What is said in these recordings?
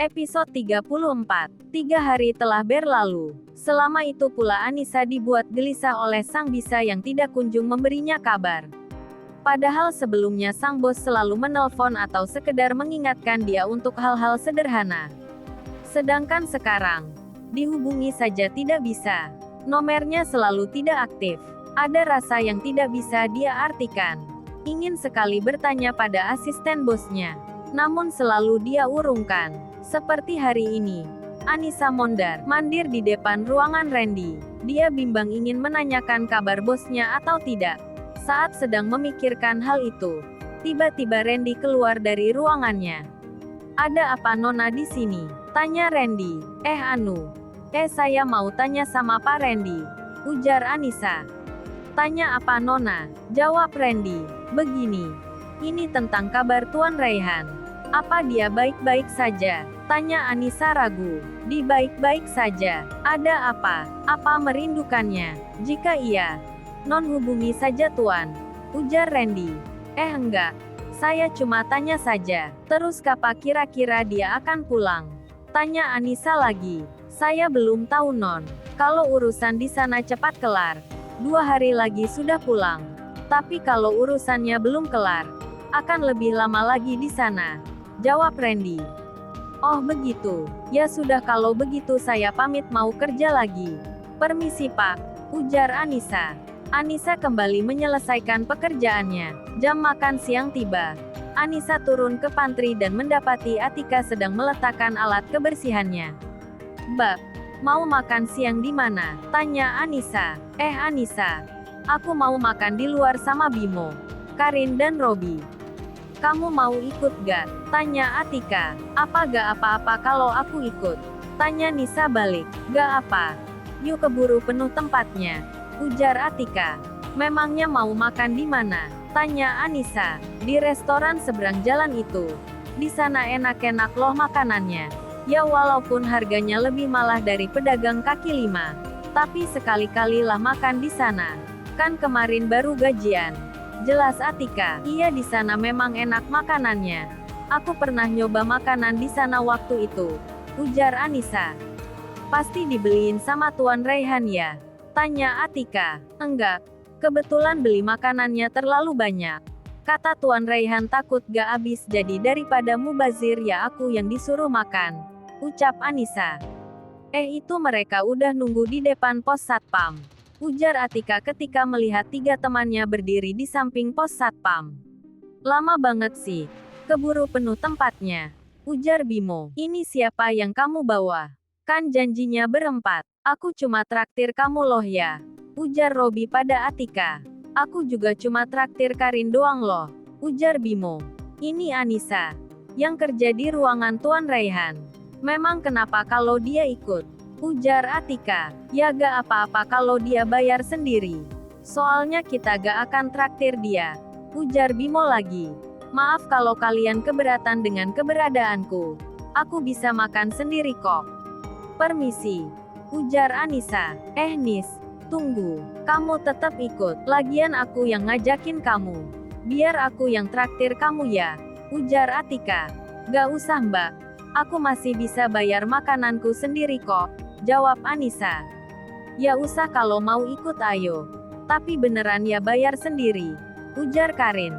Episode 34. 3 hari telah berlalu. Selama itu pula Anissa dibuat gelisah oleh sang bisa yang tidak kunjung memberinya kabar. Padahal sebelumnya sang bos selalu menelpon atau sekedar mengingatkan dia untuk hal-hal sederhana. Sedangkan sekarang, dihubungi saja tidak bisa. Nomornya selalu tidak aktif. Ada rasa yang tidak bisa dia artikan. Ingin sekali bertanya pada asisten bosnya. Namun selalu dia urungkan. Seperti hari ini, Anissa mandir di depan ruangan Randy. Dia bimbang ingin menanyakan kabar bosnya atau tidak. Saat sedang memikirkan hal itu, tiba-tiba Randy keluar dari ruangannya. "Ada apa Nona di sini?" tanya Randy. Saya mau tanya sama Pak Randy," ujar Anissa. "Tanya apa Nona?" jawab Randy. "Begini. Ini tentang kabar Tuan Raihan. Apa dia baik-baik saja?" tanya Anissa ragu. "Di baik-baik saja. Ada apa? Apa merindukannya? Jika iya, non hubungi saja Tuan," ujar Randy. Enggak. Saya cuma tanya saja. Terus kapan kira-kira dia akan pulang?" tanya Anissa lagi. "Saya belum tahu non. Kalau urusan di sana cepat kelar, 2 hari lagi sudah pulang. Tapi kalau urusannya belum kelar, akan lebih lama lagi di sana," jawab Randy. "Oh begitu. Ya sudah kalau begitu saya pamit mau kerja lagi. Permisi Pak," ujar Anissa. Anissa kembali menyelesaikan pekerjaannya. Jam makan siang tiba. Anissa turun ke pantry dan mendapati Atika sedang meletakkan alat kebersihannya. "Mbak, mau makan siang di mana?" tanya Anissa. Anissa, aku mau makan di luar sama Bimo, Karin dan Robi. "Kamu mau ikut gak?" tanya Atika. Gak apa-apa kalau aku ikut?" tanya Nisa balik. "Gak apa. Yuk keburu penuh tempatnya," ujar Atika. "Memangnya mau makan di mana?" tanya Anissa. "Di restoran seberang jalan itu. Di sana enak-enak loh makanannya. Ya walaupun harganya lebih malah dari pedagang kaki lima. Tapi sekali-kalilah makan di sana. Kan kemarin baru gajian," jelas Atika. "Iya di sana memang enak makanannya. Aku pernah nyoba makanan di sana waktu itu," ujar Anissa. "Pasti dibeliin sama Tuan Raihan ya?" tanya Atika. "Enggak. Kebetulan beli makanannya terlalu banyak. Kata Tuan Raihan takut gak habis jadi daripada mubazir ya aku yang disuruh makan," ucap Anissa. Itu mereka udah nunggu di depan pos satpam," ujar Atika ketika melihat 3 temannya berdiri di samping pos satpam. "Lama banget sih. Keburu penuh tempatnya," ujar Bimo. "Ini siapa yang kamu bawa? Kan janjinya berempat." "Aku cuma traktir kamu loh ya," ujar Robi pada Atika. "Aku juga cuma traktir Karin doang loh," ujar Bimo. "Ini Anissa, yang kerja di ruangan Tuan Raihan. Memang kenapa kalau dia ikut?" ujar Atika. "Ya gak apa-apa kalau dia bayar sendiri. Soalnya kita gak akan traktir dia," ujar Bimo lagi. "Maaf kalau kalian keberatan dengan keberadaanku. Aku bisa makan sendiri kok." "Permisi," ujar Anissa. Nis, tunggu. Kamu tetap ikut. Lagian aku yang ngajakin kamu. Biar aku yang traktir kamu ya," ujar Atika. "Gak usah mbak. Aku masih bisa bayar makananku sendiri kok," jawab Anissa. "Ya usah kalau mau ikut ayo. Tapi beneran ya bayar sendiri," ujar Karin.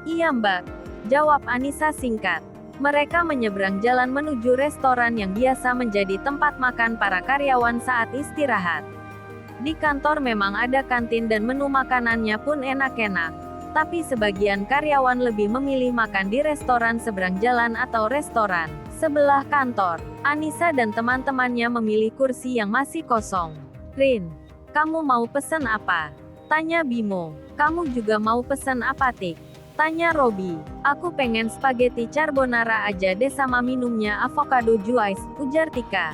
"Iya mbak," jawab Anissa singkat. Mereka menyeberang jalan menuju restoran yang biasa menjadi tempat makan para karyawan saat istirahat. Di kantor memang ada kantin dan menu makanannya pun enak-enak. Tapi sebagian karyawan lebih memilih makan di restoran seberang jalan atau restoran sebelah kantor. Anissa dan teman-temannya memilih kursi yang masih kosong. "Rin, kamu mau pesen apa?" tanya Bimo. "Kamu juga mau pesen apa Tik?" tanya Robi. "Aku pengen spaghetti carbonara aja deh sama minumnya avocado juice," ujar Tika.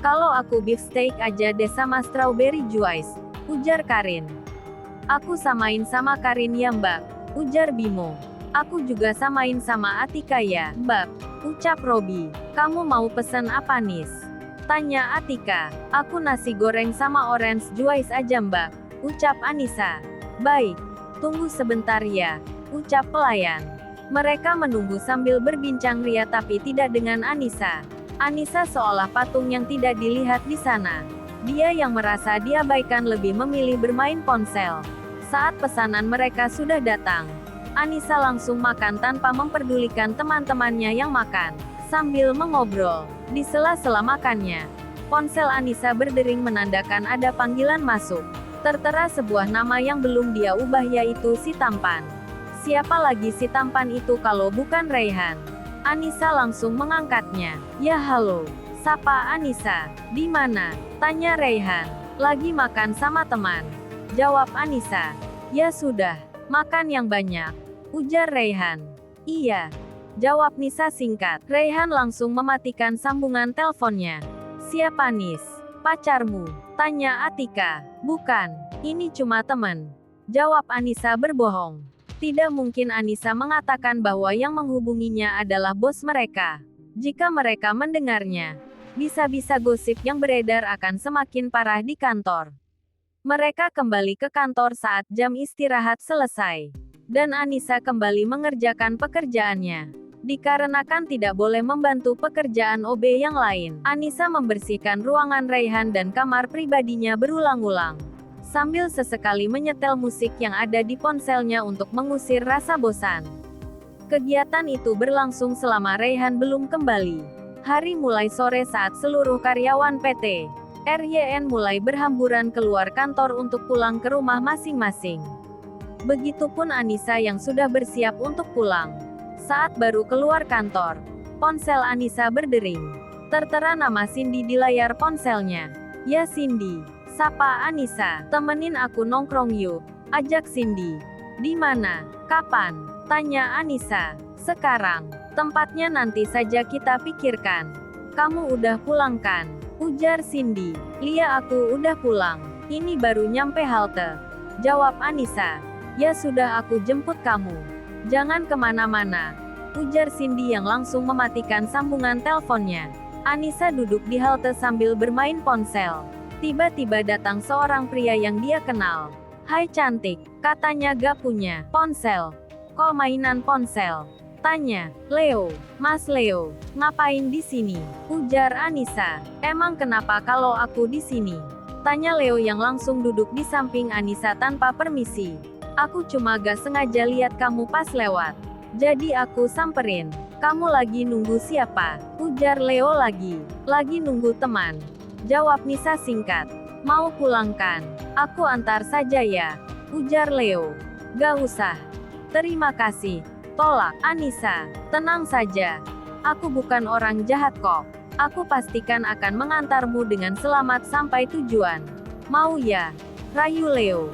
"Kalau aku beef steak aja deh sama strawberry juice," ujar Karin. "Aku samain sama Karin ya mbak," ujar Bimo. "Aku juga samain sama Atika ya mbak," ucap Robi. "Kamu mau pesen apa Nis?" tanya Atika. "Aku nasi goreng sama orange juice aja mbak," ucap Anissa. "Baik, tunggu sebentar ya," ucap pelayan. Mereka menunggu sambil berbincang ria tapi tidak dengan Anissa. Anissa seolah patung yang tidak dilihat di sana. Dia yang merasa diabaikan lebih memilih bermain ponsel. Saat pesanan mereka sudah datang, Anissa langsung makan tanpa memperdulikan teman-temannya yang makan. Sambil mengobrol, di sela-sela makannya, ponsel Anissa berdering menandakan ada panggilan masuk. Tertera sebuah nama yang belum dia ubah yaitu si tampan. Siapa lagi si tampan itu kalau bukan Raihan? Anissa langsung mengangkatnya. Ya halo, sapa Anissa. Di mana? Tanya Raihan. Lagi makan sama teman. Jawab Anissa. Ya sudah, makan yang banyak. Ujar Raihan. Iya. Jawab Nisa singkat. Raihan langsung mematikan sambungan teleponnya. Siapa Nis? Pacarmu? Tanya Atika. Bukan, ini cuma teman. Jawab Anissa berbohong. Tidak mungkin Anissa mengatakan bahwa yang menghubunginya adalah bos mereka. Jika mereka mendengarnya, bisa-bisa gosip yang beredar akan semakin parah di kantor. Mereka kembali ke kantor saat jam istirahat selesai. Dan Anissa kembali mengerjakan pekerjaannya. Dikarenakan tidak boleh membantu pekerjaan OB yang lain, Anissa membersihkan ruangan Raihan dan kamar pribadinya berulang-ulang. Sambil sesekali menyetel musik yang ada di ponselnya untuk mengusir rasa bosan. Kegiatan itu berlangsung selama Raihan belum kembali. Hari mulai sore saat seluruh karyawan PT RYN mulai berhamburan keluar kantor untuk pulang ke rumah masing-masing. Begitupun Anissa yang sudah bersiap untuk pulang. Saat baru keluar kantor, ponsel Anissa berdering. Tertera nama Cindy di layar ponselnya. Ya Cindy. Sapa Anissa, temenin aku nongkrong yuk, ajak Cindy. Di mana? Kapan? Tanya Anissa. Sekarang. Tempatnya nanti saja kita pikirkan. Kamu udah pulang kan? Ujar Cindy. Lia aku udah pulang. Ini baru nyampe halte. Jawab Anissa. Ya sudah aku jemput kamu. Jangan kemana-mana. Ujar Cindy yang langsung mematikan sambungan teleponnya. Anissa duduk di halte sambil bermain ponsel. Tiba-tiba datang seorang pria yang dia kenal. Hai cantik, katanya gak punya ponsel. Kok mainan ponsel? Tanya, Leo. Mas Leo, ngapain di sini? Ujar Anissa. Emang kenapa kalau aku di sini? Tanya Leo yang langsung duduk di samping Anissa tanpa permisi. Aku cuma gak sengaja lihat kamu pas lewat. Jadi aku samperin. Kamu lagi nunggu siapa? Ujar Leo lagi. Lagi nunggu teman. Jawab Nisa singkat. Mau pulang kan? Aku antar saja ya. Ujar Leo. Gak usah. Terima kasih. Tolak Anissa. Tenang saja. Aku bukan orang jahat kok. Aku pastikan akan mengantarmu dengan selamat sampai tujuan. Mau ya? Rayu Leo.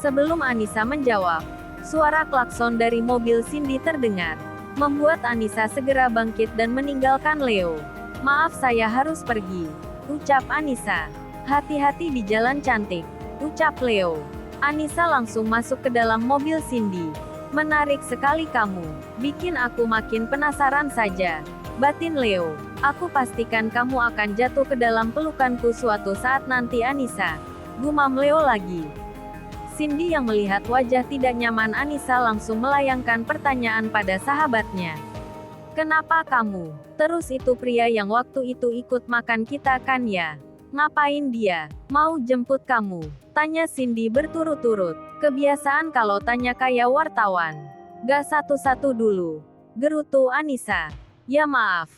Sebelum Anissa menjawab, suara klakson dari mobil Cindy terdengar. Membuat Anissa segera bangkit dan meninggalkan Leo. Maaf saya harus pergi. Ucap Anissa. Hati-hati di jalan cantik. Ucap Leo. Anissa langsung masuk ke dalam mobil Cindy. Menarik sekali kamu. Bikin aku makin penasaran saja. Batin Leo. Aku pastikan kamu akan jatuh ke dalam pelukanku suatu saat nanti Anissa. Gumam Leo lagi. Cindy yang melihat wajah tidak nyaman Anissa langsung melayangkan pertanyaan pada sahabatnya. Kenapa kamu? Terus itu pria yang waktu itu ikut makan kita kan ya? Ngapain dia? Mau jemput kamu? Tanya Cindy berturut-turut. Kebiasaan kalau tanya kayak wartawan. Gak satu-satu dulu. Gerutu Anissa. Ya maaf.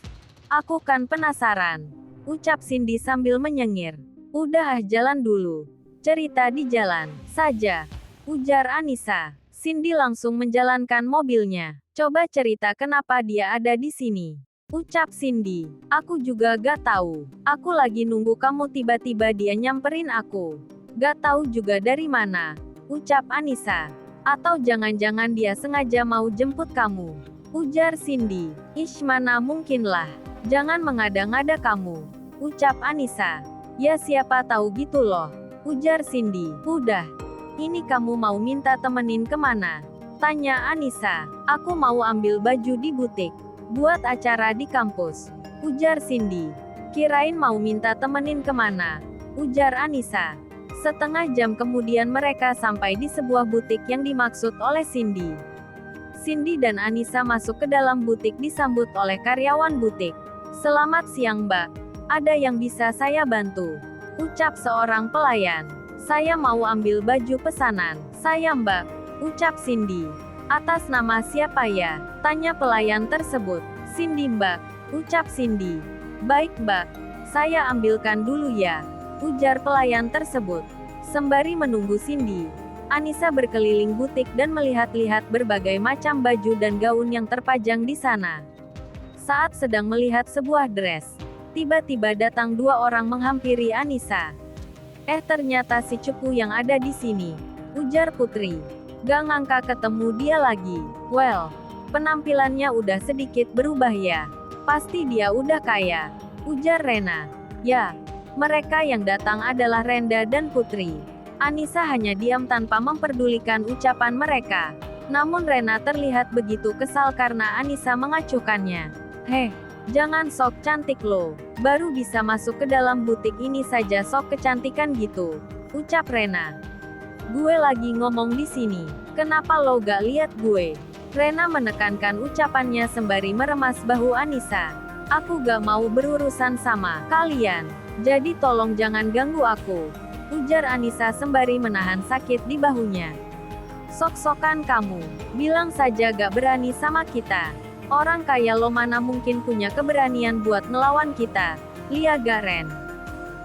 Aku kan penasaran. Ucap Cindy sambil menyengir. Udah jalan dulu. Cerita di jalan saja. Ujar Anissa. Cindy langsung menjalankan mobilnya. Coba cerita kenapa dia ada di sini. Ucap Cindy. Aku juga gak tahu. Aku lagi nunggu kamu tiba-tiba dia nyamperin aku. Gak tahu juga dari mana. Ucap Anissa. Atau jangan-jangan dia sengaja mau jemput kamu. Ujar Cindy. Ish mana mungkin lah. Jangan mengada-ngada kamu. Ucap Anissa. Ya siapa tahu gitu loh. Ujar Cindy. Udah. Ini kamu mau minta temenin kemana? Tanya Anissa. Aku mau ambil baju di butik. Buat acara di kampus. Ujar Cindy. Kirain mau minta temenin kemana? Ujar Anissa. Setengah jam kemudian mereka sampai di sebuah butik yang dimaksud oleh Cindy. Cindy dan Anissa masuk ke dalam butik disambut oleh karyawan butik. "Selamat siang Mbak. Ada yang bisa saya bantu?" ucap seorang pelayan. "Saya mau ambil baju pesanan." "Saya Mbak," ucap Cindy. "Atas nama siapa ya?" tanya pelayan tersebut. "Cindy Mbak," ucap Cindy. "Baik Mbak, saya ambilkan dulu ya," ujar pelayan tersebut. Sembari menunggu Cindy, Anissa berkeliling butik dan melihat-lihat berbagai macam baju dan gaun yang terpajang di sana. Saat sedang melihat sebuah dress, tiba-tiba datang dua orang menghampiri Anissa. Ternyata si cupu yang ada di sini," ujar Putri. "Gak ngangka ketemu dia lagi. Well, penampilannya udah sedikit berubah ya. Pasti dia udah kaya," ujar Rena. "Ya, mereka yang datang adalah Renda dan Putri." Anissa hanya diam tanpa memperdulikan ucapan mereka. Namun Rena terlihat begitu kesal karena Anissa mengacuhkannya. "Heh, jangan sok cantik lo. Baru bisa masuk ke dalam butik ini saja sok kecantikan gitu," ucap Rena. "Gue lagi ngomong di sini. Kenapa lo gak lihat gue?" Rena menekankan ucapannya sembari meremas bahu Anissa. "Aku gak mau berurusan sama kalian. Jadi tolong jangan ganggu aku," ujar Anissa sembari menahan sakit di bahunya. "Sok-sokan kamu. Bilang saja gak berani sama kita. Orang kaya lo mana mungkin punya keberanian buat ngelawan kita. Lia Garen,"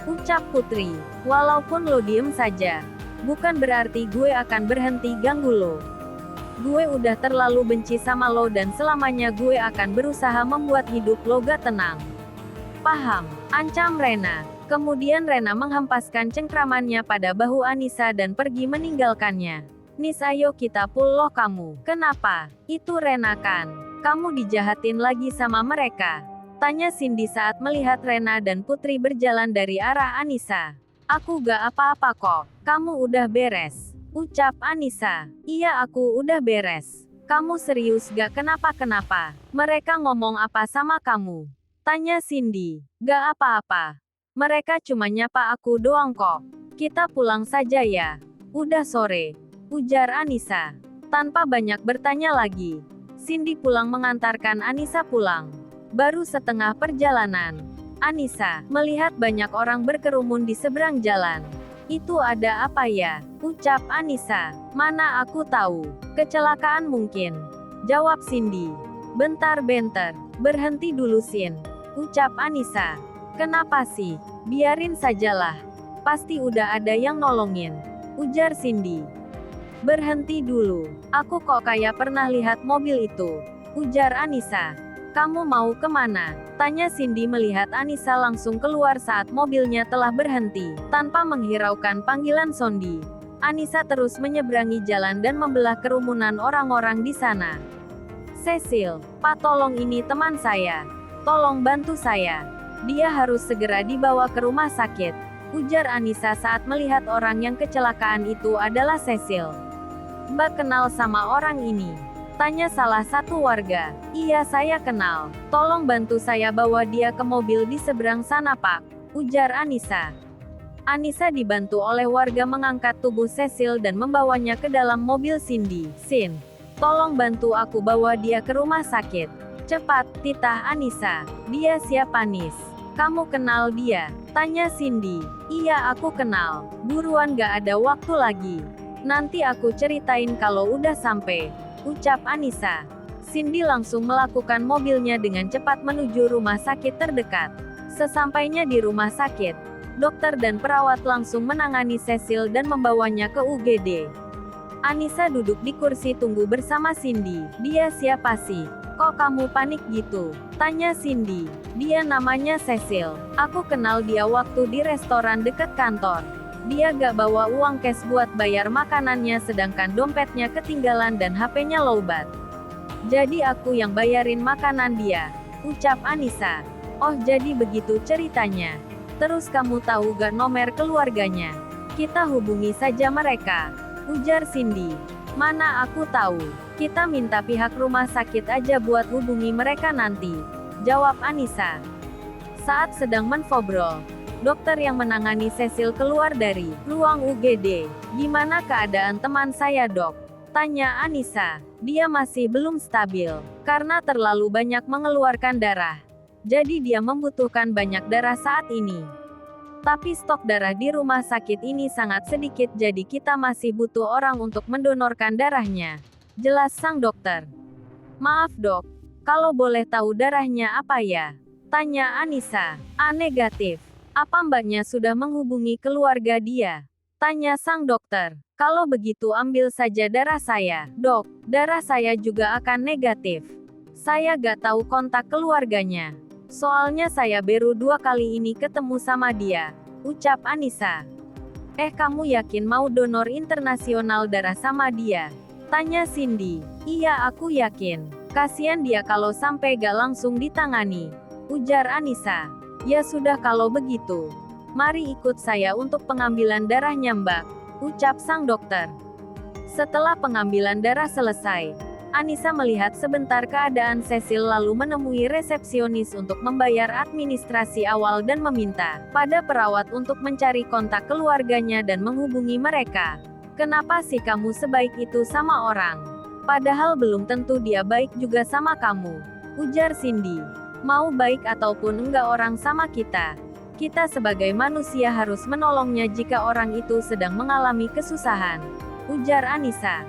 ucap Putri. "Walaupun lo diem saja, bukan berarti gue akan berhenti ganggu lo. Gue udah terlalu benci sama lo dan selamanya gue akan berusaha membuat hidup lo gak tenang. Paham?" ancam Rena. Kemudian Rena menghempaskan cengkramannya pada bahu Anissa dan pergi meninggalkannya. "Nis, ayo kita pull loh kamu." "Kenapa? Itu Rena kan? Kamu dijahatin lagi sama mereka?" tanya Cindy saat melihat Rena dan Putri berjalan dari arah Anissa. "Aku gak apa-apa kok. Kamu udah beres," ucap Anissa. "Iya, aku udah beres. Kamu serius gak kenapa-kenapa? Mereka ngomong apa sama kamu?" tanya Cindy. "Gak apa-apa. Mereka cuma nyapa aku doang kok. Kita pulang saja ya. Udah sore," ujar Anissa. Tanpa banyak bertanya lagi, Cindy pulang mengantarkan Anissa pulang. Baru setengah perjalanan, Anissa melihat banyak orang berkerumun di seberang jalan. "Itu ada apa ya?" ucap Anissa. "Mana aku tahu. Kecelakaan mungkin," jawab Cindy. "Bentar-bentar. Berhenti dulu Sin," ucap Anissa. "Kenapa sih? Biarin sajalah. Pasti udah ada yang nolongin," ujar Cindy. "Berhenti dulu. Aku kok kayak pernah lihat mobil itu," ujar Anissa. "Kamu mau kemana?" tanya Cindy melihat Anissa langsung keluar saat mobilnya telah berhenti. Tanpa menghiraukan panggilan Sondi, Anissa terus menyeberangi jalan dan membelah kerumunan orang-orang di sana. "Cecil, Pak, tolong, ini teman saya. Tolong bantu saya. Dia harus segera dibawa ke rumah sakit," ujar Anissa saat melihat orang yang kecelakaan itu adalah Cecil. "Mbak kenal sama orang ini?" tanya salah satu warga. "Iya, saya kenal. Tolong bantu saya bawa dia ke mobil di seberang sana Pak," ujar Anissa. Anissa dibantu oleh warga mengangkat tubuh Cecil dan membawanya ke dalam mobil Cindy. "Sin, tolong bantu aku bawa dia ke rumah sakit. Cepat," titah Anissa. "Dia siapa Nis? Kamu kenal dia?" tanya Cindy. "Iya, aku kenal. Buruan, gak ada waktu lagi. Nanti aku ceritain kalau udah sampai," ucap Anissa. Cindy langsung melakukan mobilnya dengan cepat menuju rumah sakit terdekat. Sesampainya di rumah sakit, dokter dan perawat langsung menangani Cecil dan membawanya ke UGD. Anissa duduk di kursi tunggu bersama Cindy. "Dia siapa sih? Kok kamu panik gitu?" tanya Cindy. "Dia namanya Cecil. Aku kenal dia waktu di restoran dekat kantor. Dia gak bawa uang cash buat bayar makanannya sedangkan dompetnya ketinggalan dan HP-nya lowbat. Jadi aku yang bayarin makanan dia," ucap Anissa. "Oh, jadi begitu ceritanya. Terus kamu tahu gak nomor keluarganya? Kita hubungi saja mereka," ujar Cindy. "Mana aku tahu. Kita minta pihak rumah sakit aja buat hubungi mereka nanti," jawab Anissa. Saat sedang menfobrol, dokter yang menangani Cecil keluar dari ruang UGD. "Gimana keadaan teman saya Dok?" Tanya Anissa. Dia masih belum stabil, karena terlalu banyak mengeluarkan darah. Jadi dia membutuhkan banyak darah saat ini. Tapi stok darah di rumah sakit ini sangat sedikit, jadi kita masih butuh orang untuk mendonorkan darahnya. Jelas sang dokter. Maaf dok, kalau boleh tahu darahnya apa ya? Tanya Anissa. A negatif. Apa mbaknya sudah menghubungi keluarga dia? Tanya sang dokter. Kalau begitu ambil saja darah saya. Dok, darah saya juga akan negatif. Saya gak tahu kontak keluarganya. Soalnya saya baru 2 kali ini ketemu sama dia. Ucap Anissa. Kamu yakin mau donor internasional darah sama dia? Tanya Cindy. Iya aku yakin. Kasian dia kalau sampai gak langsung ditangani. Ujar Anissa. Ya sudah kalau begitu. Mari ikut saya untuk pengambilan darahnya mbak. Ucap sang dokter. Setelah pengambilan darah selesai, Anissa melihat sebentar keadaan Cecil lalu menemui resepsionis untuk membayar administrasi awal dan meminta pada perawat untuk mencari kontak keluarganya dan menghubungi mereka. Kenapa sih kamu sebaik itu sama orang? Padahal belum tentu dia baik juga sama kamu. Ujar Cindy. Mau baik ataupun enggak orang sama kita. Kita sebagai manusia harus menolongnya jika orang itu sedang mengalami kesusahan. Ujar Anissa.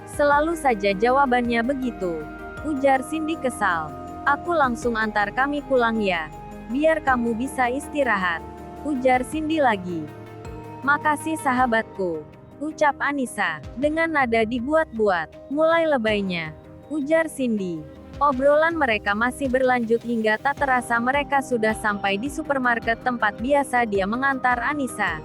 Selalu saja jawabannya begitu. Ujar Cindy kesal. Aku langsung antar kami pulang ya. Biar kamu bisa istirahat. Ujar Cindy lagi. Makasih sahabatku. Ucap Anissa. Dengan nada dibuat-buat. Mulai lebaynya. Ujar Cindy. Obrolan mereka masih berlanjut hingga tak terasa mereka sudah sampai di supermarket tempat biasa dia mengantar Anissa.